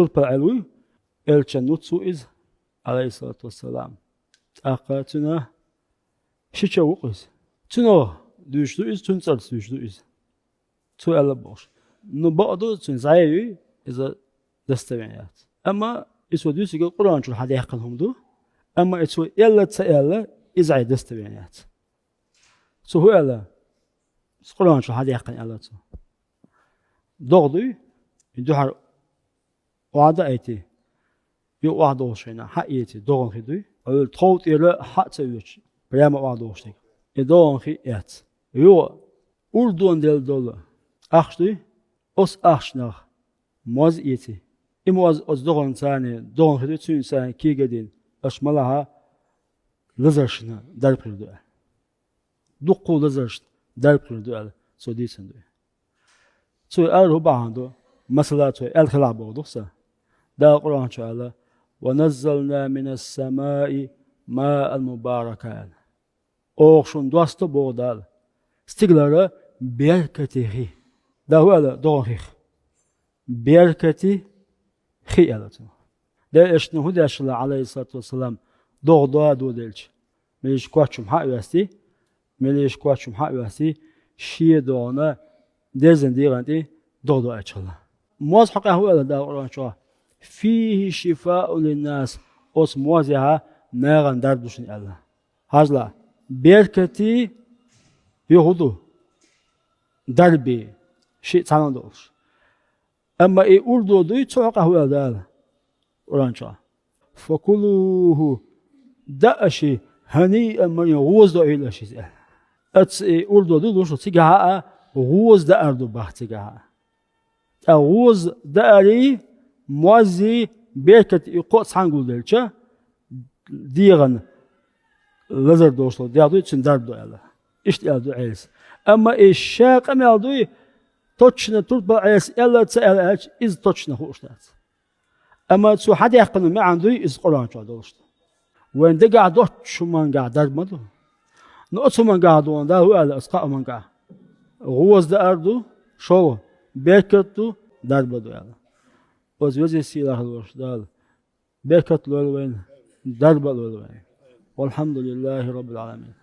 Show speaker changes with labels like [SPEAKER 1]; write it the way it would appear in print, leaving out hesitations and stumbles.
[SPEAKER 1] تربى علوي الجنوت سوئز عليه الصلاة والسلام أقاتنا شيء وقز تنو دوش دوئز تنصر دوش دوئز تو ألا بوش نبعضو تنزعي إذا دستوينيات أما إسوا دوش يقول قرآن شو حد يحقنهم دو أما إسوا يلا تسأل إزاي دستوينيات سو هو ألا قرآن شو حد يحقن ألا تو ضغطي يدوحر وعدا أيتي يو وعدا وشينا حقيتي ضغط خدوي أو التوت إلى حق تسويش بريما وعدا وشتك يدوغن خي إيات يو أردون دل دولة أخشتي أس أخشناخ موز إيتي إموز أس ضغن ثاني ضغن خدوي تسوين ثاني كي قدين أشملها لزرشنا دار بردوء دقو لزرش دار بردوء سو ديسن دوء سو أره بعندو مثلا سو الخلاء بودوسا دا القرآن شاء ونزلنا من السماء ماء المباركان أوشون دوستو بودال استقلال بركته دا هو دونخ بركته خيالته دا اشنو هو داشلا عليه الصلاة والسلام دو دلج مليش كواتشم حق واسي مليش كواتشم حق واسي شي دونا دزن ديغانتي دو اتشلا موز حق هو دا القرآن شو فيه شفاء للناس أس موزها ناغن دردوشن الله هازلا بركتي يهودو دربي شيء تاندوش أما إيه أردو دوي توقع هو دال أورانشا فكلوه دأشي هنيئا من يغوز دو إلى شيء أتس إيه أردو دوش تيجها غوز دا أردو باه تيجها غوز داري موزي بركت يقوت سانغول دلچا ديغن لزر دوشلو ديادو تشن دردو الله إشت يالدو عيس أما الشاق أم يالدو توتشنا تربا عيس يلا تسأل عيش إز توتشنا خوشتات أما تسو حد يحقنو ما عندو إز قرآن شو دوشتو وين دي قاعدو شو من قاعد درمدو نقصو من قاعدو دا هو ألا أسقاء من قاعد غوز دا أردو شو بركتو دربدو يلا وزوجي سيلا هلوش دال بركت لولوين درب لولوين والحمد لله رب العالمين